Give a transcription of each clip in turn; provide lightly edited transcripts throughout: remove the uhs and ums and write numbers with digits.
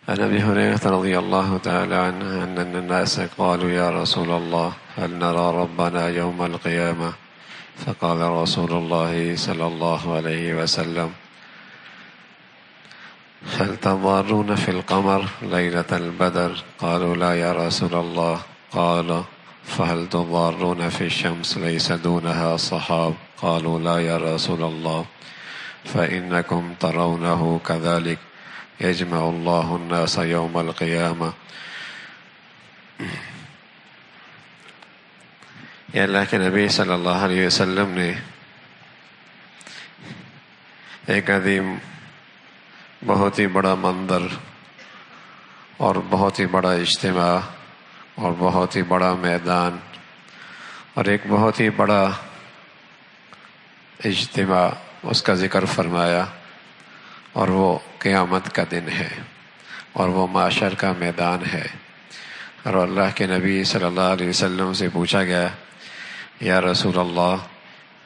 عن أبي هريرة رضي الله تعالى عنه أن الناس قالوا يا رسول الله هل نرى ربنا يوم القيامة؟ فقال رسول الله صلى الله عليه وسلم هل تضارون في القمر ليلة البدر؟ قالوا لا يا رسول الله. قال فهل تضارون في الشمس ليس دونها صحاب؟ قالوا لا يا رسول الله فإنكم ترونه كذلك يجمع الله الناس يوم القيامة. یہ اللہ کے نبی صلی اللہ علیہ وسلم نے ایک عظیم بہت ہی بڑا منظر اور بہت ہی بڑا اجتماع اور بہت ہی بڑا میدان اور ایک بہت ہی بڑا اجتماع اس کا ذکر فرمایا، اور وہ قیامت کا دن ہے اور وہ معاشر کا میدان ہے۔ اور اللہ کے نبی صلی اللہ علیہ وسلم سے پوچھا گیا یا رسول اللہ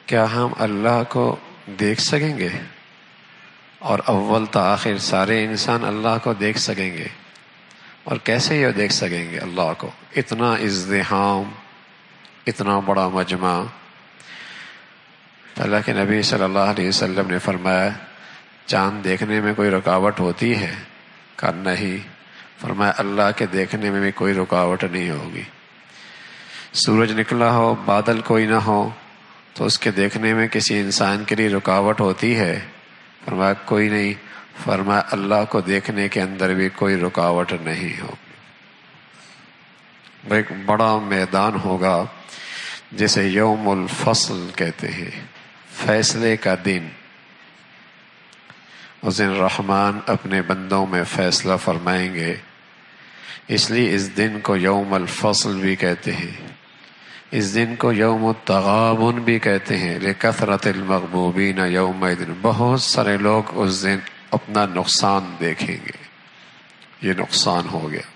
کیا ہم اللہ کو دیکھ سکیں گے؟ اور اول تا آخر سارے انسان اللہ کو دیکھ سکیں گے؟ اور کیسے یہ دیکھ سکیں گے اللہ کو؟ اتنا ازدحام، اتنا بڑا مجمع۔ اللہ کے نبی صلی اللہ علیہ وسلم نے فرمایا چاند دیکھنے میں کوئی رکاوٹ ہوتی ہے؟ کہا نہیں۔ فرمایا اللہ کے دیکھنے میں بھی کوئی رکاوٹ نہیں ہوگی۔ سورج نکلا ہو، بادل کوئی نہ ہو، تو اس کے دیکھنے میں کسی انسان کے لیے رکاوٹ ہوتی ہے؟ فرمایا کوئی نہیں۔ فرمایا اللہ کو دیکھنے کے اندر بھی کوئی رکاوٹ نہیں ہوگی۔ ایک بڑا میدان ہوگا جسے یوم الفصل کہتے ہیں، فیصلے کا دن۔ اس دن رحمان اپنے بندوں میں فیصلہ فرمائیں گے، اس لیے اس دن کو یوم الفصل بھی کہتے ہیں۔ اس دن کو یوم التغابن بھی کہتے ہیں، لکثرت المغبوبین یومئذ۔ بہت سارے لوگ اس دن اپنا نقصان دیکھیں گے، یہ نقصان ہو گیا۔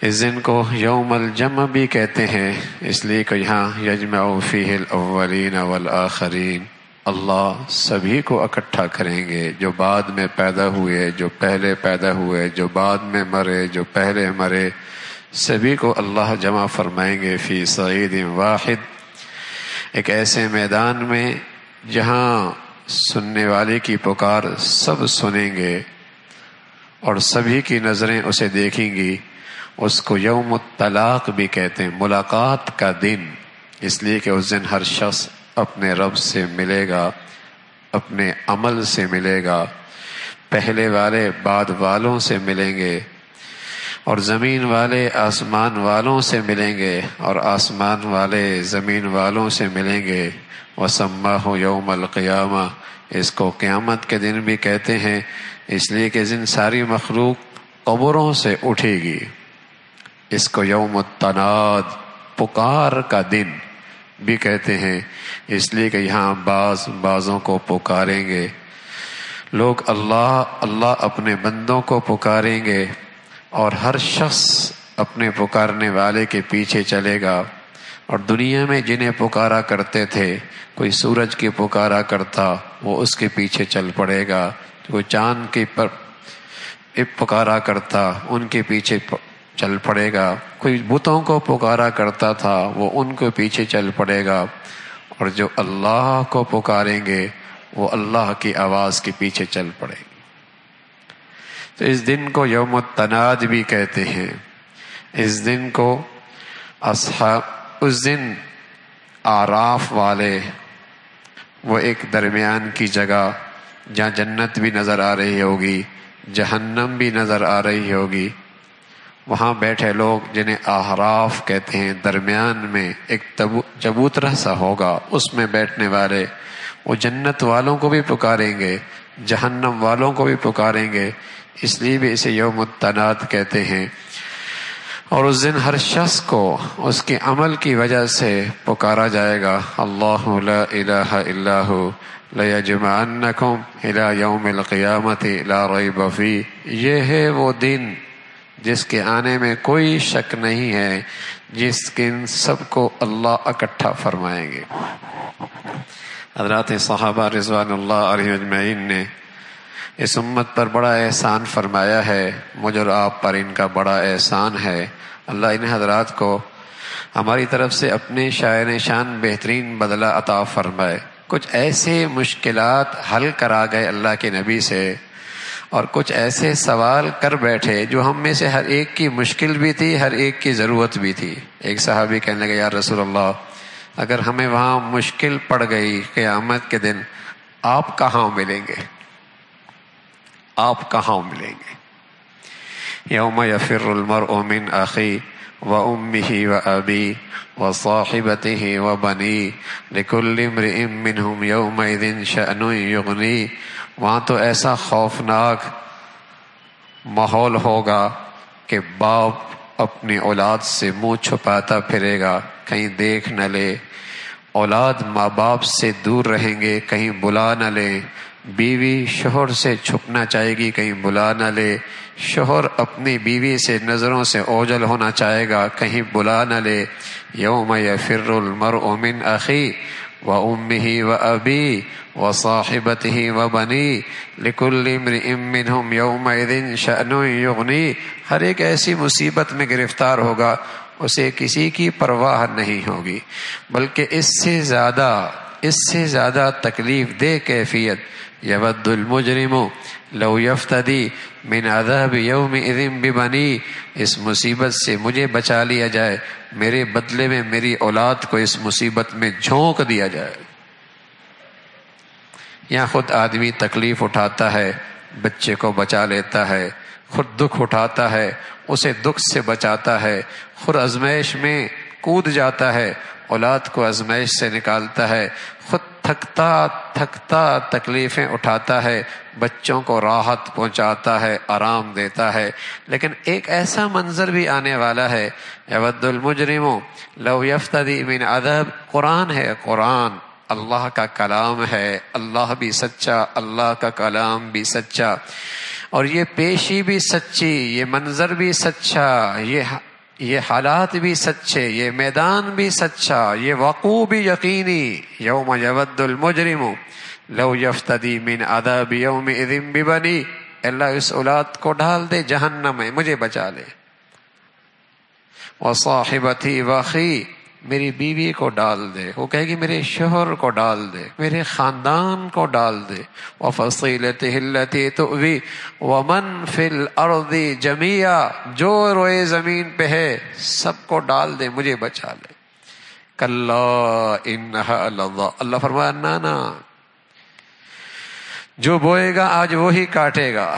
اس دن کو یوم الجمع بھی کہتے ہیں، اس لیے کہ یہاں یجمع فیہ الاولین والآخرین، اللہ سبھی کو اکٹھا کریں گے، جو بعد میں پیدا ہوئے، جو پہلے پیدا ہوئے، جو بعد میں مرے، جو پہلے مرے، سبھی کو اللہ جمع فرمائیں گے فی صعید واحد، ایک ایسے میدان میں جہاں سننے والے کی پکار سب سنیں گے اور سبھی کی نظریں اسے دیکھیں گی۔ اس کو یوم الطلاق بھی کہتے ہیں، ملاقات کا دن، اس لیے کہ اس دن ہر شخص اپنے رب سے ملے گا، اپنے عمل سے ملے گا، پہلے والے بعد والوں سے ملیں گے، اور زمین والے آسمان والوں سے ملیں گے، اور آسمان والے زمین والوں سے ملیں گے۔ وَسَمَّاهُ يَوْمَ الْقِيَامَةِ، اس کو قیامت کے دن بھی کہتے ہیں، اس لیے کہ اس دن ساری مخلوق قبروں سے اٹھے گی۔ اس کو یوم التناد، پکار کا دن بھی کہتے ہیں، اس لیے کہ یہاں بعضوں کو پکاریں گے لوگ، اللہ اپنے بندوں کو پکاریں گے، اور ہر شخص اپنے پکارنے والے کے پیچھے چلے گا۔ اور دنیا میں جنہیں پکارا کرتے تھے، کوئی سورج کی پکارا کرتا وہ اس کے پیچھے چل پڑے گا، کوئی چاند کی پکارا کرتا ان کے پیچھے چل پڑے گا، کوئی بتوں کو پکارا کرتا تھا وہ ان کے پیچھے چل پڑے گا، اور جو اللہ کو پکاریں گے وہ اللہ کی آواز کے پیچھے چل پڑے گے۔ تو اس دن کو یوم التناد بھی کہتے ہیں۔ اس دن کو اس دن آراف والے، وہ ایک درمیان کی جگہ جہاں جنت بھی نظر آ رہی ہوگی، جہنم بھی نظر آ رہی ہوگی، وہاں بیٹھے لوگ جنہیں آراف کہتے ہیں، درمیان میں ایک چبوترا سا ہوگا، اس میں بیٹھنے والے وہ جنت والوں کو بھی پکاریں گے، جہنم والوں کو بھی پکاریں گے، اس لیے بھی اسے یوم التناد کہتے ہیں۔ اور اس دن ہر شخص کو اس کے عمل کی وجہ سے پکارا جائے گا، اللہ لا الہ الا ہو لیجمعنکم الی یوم القیامت لا ریب فیہ۔ یہ ہے وہ دن جس کے آنے میں کوئی شک نہیں ہے، جس کے سب کو اللہ اکٹھا فرمائیں گے۔ حضرات صحابہ رضوان اللہ علیہ اجمعین نے اس امت پر بڑا احسان فرمایا ہے، مجھ اور آپ پر ان کا بڑا احسان ہے۔ اللہ ان حضرات کو ہماری طرف سے اپنے شاعر شان بہترین بدلہ عطا فرمائے۔ کچھ ایسے مشکلات حل کرا گئے اللہ کے نبی سے، اور کچھ ایسے سوال کر بیٹھے جو ہم میں سے ہر ایک کی مشکل بھی تھی، ہر ایک کی ضرورت بھی تھی۔ ایک صحابی کہنے لگے یا رسول اللہ، اگر ہمیں وہاں مشکل پڑ گئی قیامت کے دن، آپ کہاں ملیں گے؟ آپ کہاں ملیں گے؟ یوم یفر المرء من اخی وامہ وابی وصاحبتہ وبنی لکل امرئ منہم یومئذ شأن یغنی۔ وہاں تو ایسا خوفناک ماحول ہوگا کہ باپ اپنی اولاد سے منہ چھپاتا پھرے گا، کہیں دیکھ نہ لے، اولاد ماں باپ سے دور رہیں گے، کہیں بلا نہ لیں، بیوی شوہر سے چھپنا چاہے گی، کہیں بلا نہ لے، شوہر اپنی بیوی سے نظروں سے اوجھل ہونا چاہے گا، کہیں بلا نہ لے۔ یوم یفر المرء من اخی وامہ وابی وصاحبتہ وبنی لکل امرئ منہم یومئذ شأن یغنی۔ ہر ایک ایسی مصیبت میں گرفتار ہوگا، اسے کسی کی پرواہ نہیں ہوگی، بلکہ اس سے زیادہ تکلیف دہ کیفیت یود المجرم لو یفتدی من عذاب یومئذ ببنی۔ اس مصیبت سے مجھے بچا لیا جائے، میرے بدلے میں میری اولاد کو اس مصیبت میں جھونک دیا جائے۔ یا خود آدمی تکلیف اٹھاتا ہے، بچے کو بچا لیتا ہے، خود دکھ اٹھاتا ہے، اسے دکھ سے بچاتا ہے، خود آزمائش میں کود جاتا ہے، اولاد کو آزمائش سے نکالتا ہے، خود تھکتا تکلیفیں اٹھاتا ہے، بچوں کو راحت پہنچاتا ہے، آرام دیتا ہے۔ لیکن ایک ایسا منظر بھی آنے والا ہے، یود المجرم لو یفتدی من عذاب۔ قرآن ہے، قرآن اللہ کا کلام ہے، اللہ بھی سچا، اللہ کا کلام بھی سچا، اور یہ پیشی بھی سچی، یہ منظر بھی سچا، یہ حالات بھی سچے، یہ میدان بھی سچا، یہ وقوع بھی یقینی۔ یوم یود المجرم لو یفتدی من عذاب یومئذ ببنی۔ اللہ اس اولاد کو ڈال دے جہنم میں، مجھے بچا لے۔ وصاحبتی واخی، میری بیوی کو ڈال دے، وہ کہے گی میرے شوہر کو ڈال دے، میرے خاندان کو ڈال دے۔ وفصیلتہ التی تؤوی ومن فی الارض جمیعا، جو روئے زمین پہ ہے سب کو ڈال دے، مجھے بچا لے۔ کلا انہا لظی، اللہ فرمایا نا، جو بوئے گا آج وہی کاٹے گا،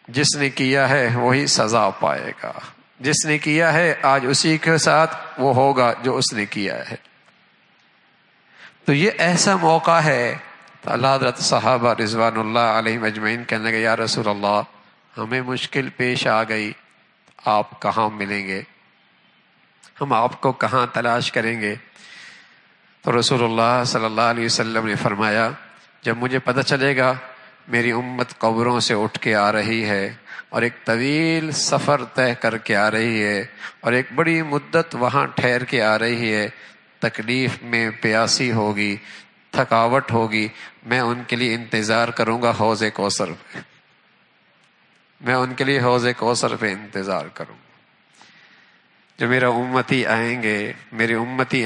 جس نے کیا ہے وہی سزا پائے گا، جس نے کیا ہے آج اسی کے ساتھ وہ ہوگا جو اس نے کیا ہے۔ تو یہ ایسا موقع ہے، تو اللہ حضرت صحابہ رضوان اللہ علیہم اجمعین کہنے لگے یا رسول اللہ، ہمیں مشکل پیش آ گئی، آپ کہاں ملیں گے؟ ہم آپ کو کہاں تلاش کریں گے؟ تو رسول اللہ صلی اللہ علیہ وسلم نے فرمایا، جب مجھے پتہ چلے گا میری امت قبروں سے اٹھ کے آ رہی ہے، اور ایک طویل سفر طے کر کے آ رہی ہے، اور ایک بڑی مدت وہاں ٹھہر کے آ رہی ہے، تکلیف میں پیاسی ہوگی، تھکاوٹ ہوگی، میں ان کے لیے انتظار کروں گا حوض کوثر پہ، میں ان کے لیے حوض کوثر پہ انتظار کروں گا۔ جو میرے امتی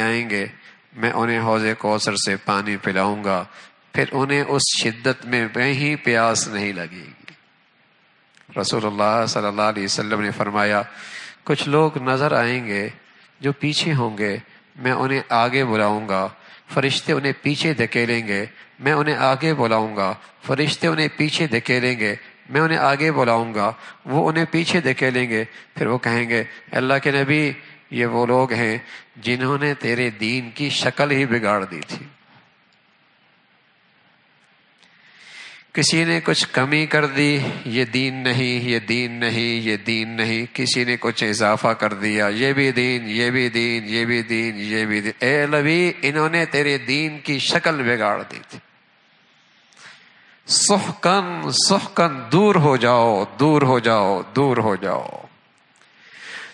آئیں گے میں انہیں حوض کوثر سے پانی پلاؤں گا، پھر انہیں اس شدت میں کہیں پیاس نہیں لگے گی۔ رسول اللہ صلی اللہ علیہ وسلم نے فرمایا، کچھ لوگ نظر آئیں گے جو پیچھے ہوں گے، میں انہیں آگے بلاؤں گا، فرشتے انہیں پیچھے دھکیلیں گے، میں انہیں آگے بلاؤں گا، فرشتے انہیں پیچھے دھکیلیں گے، میں انہیں آگے بلاؤں گا، وہ انہیں پیچھے دھکیلیں گے، پھر وہ کہیں گے اللہ کے نبی یہ وہ لوگ ہیں جنہوں نے تیرے دین کی شکل ہی بگاڑ دی تھی، کسی نے کچھ کمی کر دی، یہ دین نہیں، یہ دین نہیں، یہ دین نہیں، کسی نے کچھ اضافہ کر دیا، یہ بھی دین، یہ بھی دین، یہ بھی دین، یہ بھی دین۔ اے نبی انہوں نے تیرے دین کی شکل بگاڑ دی تھی، سحقن سحقن، دور ہو جاؤ، دور ہو جاؤ، دور ہو جاؤ۔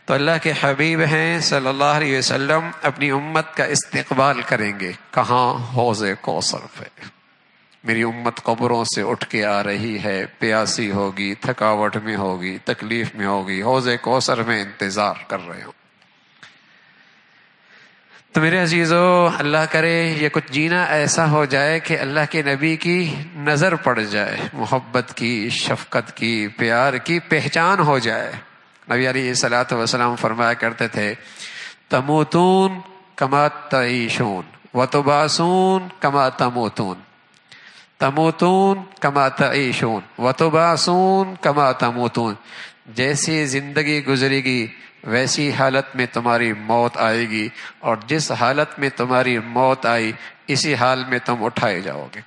تو اللہ کے حبیب ہیں صلی اللہ علیہ وسلم اپنی امت کا استقبال کریں گے، کہاں؟ حوض کوثر پہ، میری امت قبروں سے اٹھ کے آ رہی ہے، پیاسی ہوگی، تھکاوٹ میں ہوگی، تکلیف میں ہوگی، حوض کوثر میں انتظار کر رہے ہوں۔ تو میرے عزیزو، اللہ کرے یہ کچھ جینا ایسا ہو جائے کہ اللہ کے نبی کی نظر پڑ جائے، محبت کی، شفقت کی، پیار کی پہچان ہو جائے۔ نبی علیہ الصلوۃ والسلام فرمایا کرتے تھے تموتون کما تعیشون وتبعثون کما تموتون، تموتون کما تعیشون وتبعثون کما تموتون، جیسی زندگی گزرے گی ویسی حالت میں تمہاری موت آئے گی، اور جس حالت میں تمہاری موت آئی اسی حال میں تم اٹھائے جاؤ گے۔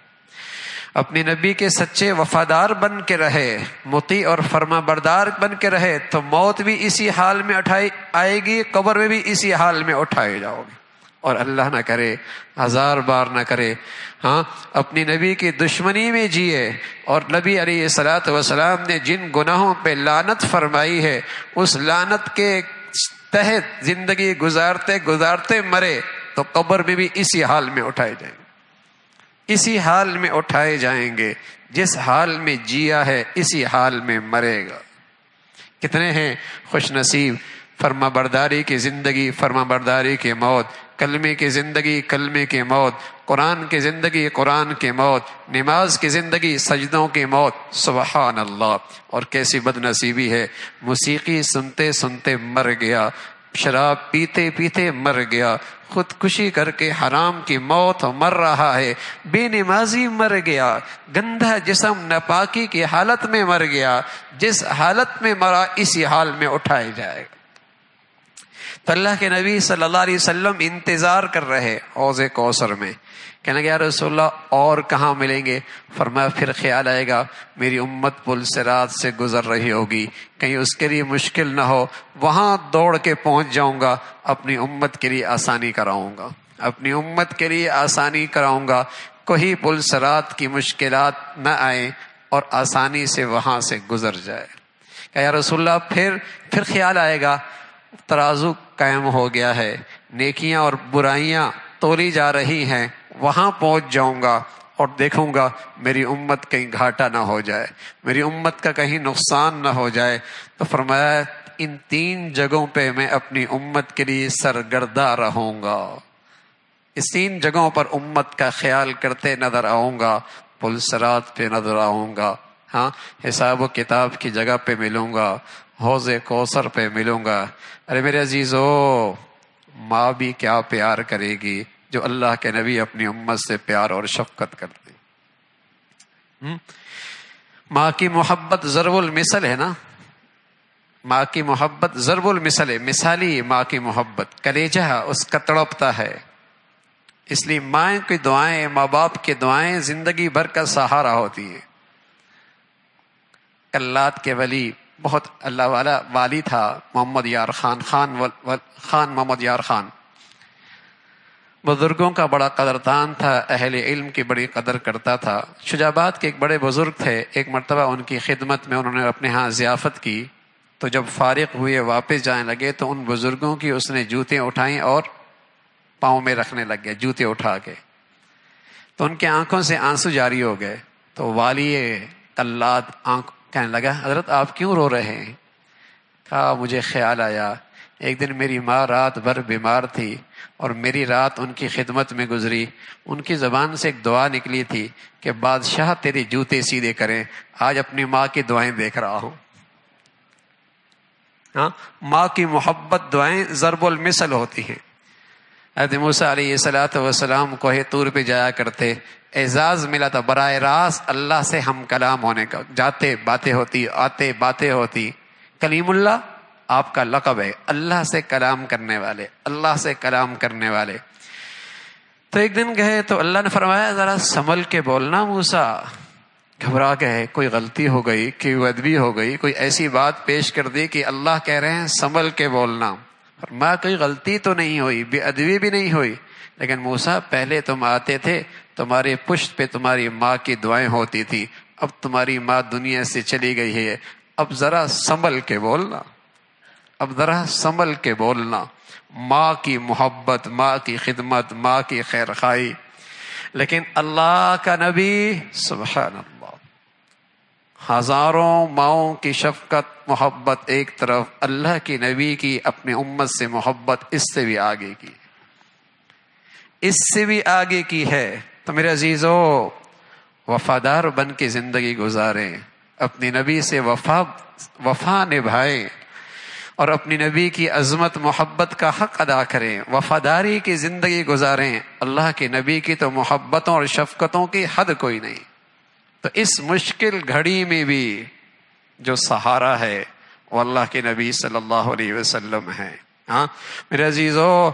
اپنے نبی کے سچے وفادار بن کے رہے، مطیع اور فرما بردار بن کے رہے تو موت بھی اسی حال میں آئے گی، قبر میں بھی اسی حال میں اٹھائے جاؤ گے۔ اور اللہ نہ کرے، ہزار بار نہ کرے، اپنی نبی کی دشمنی میں جیے، اور نبی علیہ الصلوۃ والسلام نے جن گناہوں پہ لعنت فرمائی ہے اس لعنت کے تحت زندگی گزارتے گزارتے مرے تو قبر میں بھی اسی حال میں اٹھائے جائیں گے، اسی حال میں اٹھائے جائیں گے، جس حال میں جیا ہے اسی حال میں مرے گا۔ کتنے ہیں خوش نصیب، فرما برداری کی زندگی، فرما برداری کی موت، کلمے کی زندگی، کلمے کی موت، قرآن کی زندگی، قرآن کی موت، نماز کی زندگی، سجدوں کی موت۔ سبحان اللہ! اور کیسی بد نصیبی ہے، موسیقی سنتے سنتے مر گیا، شراب پیتے پیتے مر گیا، خودکشی کر کے حرام کی موت مر رہا ہے، بے نمازی مر گیا، گندہ جسم ناپاکی کی حالت میں مر گیا، جس حالت میں مرا اسی حال میں اٹھائے جائے گا۔ تو اللہ کے نبی صلی اللہ علیہ وسلم انتظار کر رہے حوض کوثر میں، کہنے لگے یا رسول اللہ اور کہاں ملیں گے؟ فرمایا پھر خیال آئے گا میری امت پل صراط سے گزر رہی ہوگی، کہیں اس کے لیے مشکل نہ ہو، وہاں دوڑ کے پہنچ جاؤں گا، اپنی امت کے لیے آسانی کراؤں گا، اپنی امت کے لیے آسانی کراؤں گا، کوئی پل صراط کی مشکلات نہ آئیں اور آسانی سے وہاں سے گزر جائے۔ کہ یا رسول اللہ پھر خیال آئے گا ترازو قائم ہو گیا ہے، نیکیاں اور برائیاں تولی جا رہی ہیں، وہاں پہنچ جاؤں گا اور دیکھوں گا میری امت کہیں گھاٹا نہ ہو جائے، میری امت کا کہیں نقصان نہ ہو جائے۔ تو فرمایا ان تین جگہوں پہ میں اپنی امت کے لیے سرگردہ رہوں گا، اس تین جگہوں پر امت کا خیال کرتے نظر آؤں گا، پل صراط پہ نظر آؤں گا، حساب و کتاب کی جگہ پہ ملوں گا، حوض کوثر پہ ملوں گا۔ ارے میرے عزیزو، ماں بھی کیا پیار کرے گی جو اللہ کے نبی اپنی امت سے پیار اور شفقت کرتے ہیں۔ ماں کی محبت ضرب المثل ہے نا، ماں کی محبت ضرب المثل ہے، مثالی ماں کی محبت، کلیجہ اس کا تڑپتا ہے۔ اس لیے ماں کی دعائیں، ماں باپ کی دعائیں زندگی بھر کا سہارا ہوتی ہیں۔ کلات کے ولی بہت اللہ والا والی تھا، محمد یار خان، خان محمد یار خان، بزرگوں کا بڑا قدردان تھا، اہل علم کی بڑی قدر کرتا تھا۔ شجاباد کے ایک بڑے بزرگ تھے، ایک مرتبہ ان کی خدمت میں انہوں نے اپنے ہاں ضیافت کی، تو جب فارغ ہوئے واپس جانے لگے تو ان بزرگوں کی اس نے جوتیں اٹھائیں اور پاؤں میں رکھنے لگ گئے، جوتے اٹھا کے، تو ان کے آنکھوں سے آنسو جاری ہو گئے۔ تو والی کلات کہنے لگا حضرت آپ کیوں رو رہے ہیں؟ کہا مجھے خیال آیا ایک دن میری ماں رات بھر بیمار تھی اور میری رات ان کی خدمت میں گزری، ان کی زبان سے ایک دعا نکلی تھی کہ بادشاہ تیرے جوتے سیدھے کریں، آج اپنی ماں کی دعائیں دیکھ رہا ہوں۔ ماں کی محبت دعائیں ضرب المثل ہوتی ہیں۔ حضرت موسیٰ علیہ السلام کوہ طور پہ جایا کرتے، اعزاز ملا تھا براہ راست اللہ سے ہم کلام ہونے کا، جاتے باتیں ہوتی، آتے باتیں ہوتی۔ کلیم اللہ آپ کا لقب ہے، اللہ سے کلام کرنے والے، اللہ سے کلام کرنے والے۔ تو ایک دن گئے تو اللہ نے فرمایا ذرا سنبھل کے بولنا موسیٰ، گھبرا گئے، کوئی غلطی ہو گئی، کوئی ادبی ہو گئی، کوئی ایسی بات پیش کر دی کہ اللہ کہہ رہے ہیں سنبھل کے بولنا۔ فرمایا کوئی غلطی تو نہیں ہوئی، بے ادبی بھی نہیں ہوئی، لیکن موسیٰ پہلے تم آتے تھے تمہارے پشت پہ تمہاری ماں کی دعائیں ہوتی تھی، اب تمہاری ماں دنیا سے چلی گئی ہے، اب ذرا سنبھل کے بولنا، اب ذرا سنبھل کے بولنا۔ ماں کی محبت، ماں کی خدمت، ماں کی خیر خواہی۔ لیکن اللہ کا نبی سبحان اللہ، ہزاروں ماؤں کی شفقت محبت ایک طرف، اللہ کی نبی کی اپنی امت سے محبت اس سے بھی آگے کی، اس سے بھی آگے کی ہے۔ تو میرے عزیزو، وفادار بن کے زندگی گزاریں، اپنی نبی سے وفا نبھائیں اور اپنی نبی کی عظمت محبت کا حق ادا کریں، وفاداری کی زندگی گزاریں۔ اللہ کے نبی کی تو محبتوں اور شفقتوں کی حد کوئی نہیں۔ تو اس مشکل گھڑی میں بھی جو سہارا ہے وہ اللہ کے نبی صلی اللہ علیہ وسلم ہے۔ ہاں میرے عزیزو،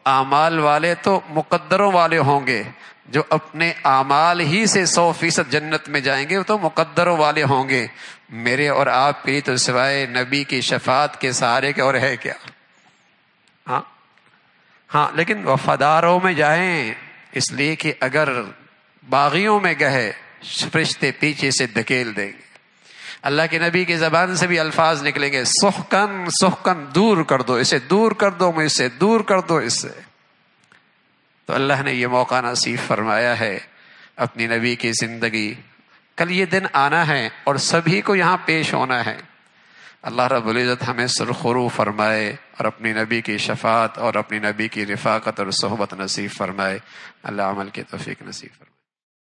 اعمال والے تو مقدروں والے ہوں گے، جو اپنے اعمال ہی سے 100% جنت میں جائیں گے وہ تو مقدروں والے ہوں گے۔ میرے اور آپ کے لیے تو سوائے نبی کی شفاعت کے سہارے کے اور ہے کیا؟ ہاں لیکن وفاداروں میں جائیں، اس لیے کہ اگر باغیوں میں گئے فرشتے پیچھے سے دھکیل دیں گے۔ اللہ کے نبی کی زبان سے بھی الفاظ نکلیں گے، سحقن سحقن، دور کر دو اسے، دور کر دو مجھ سے، دور کر دو اس سے۔ تو اللہ نے یہ موقع نصیب فرمایا ہے اپنی نبی کی زندگی، کل یہ دن آنا ہے اور سبھی کو یہاں پیش ہونا ہے۔ اللہ رب العزت ہمیں سرخرو فرمائے اور اپنی نبی کی شفاعت اور اپنی نبی کی رفاقت اور صحبت نصیب فرمائے۔ اللہ عمل کی توفیق نصیب فرمائے۔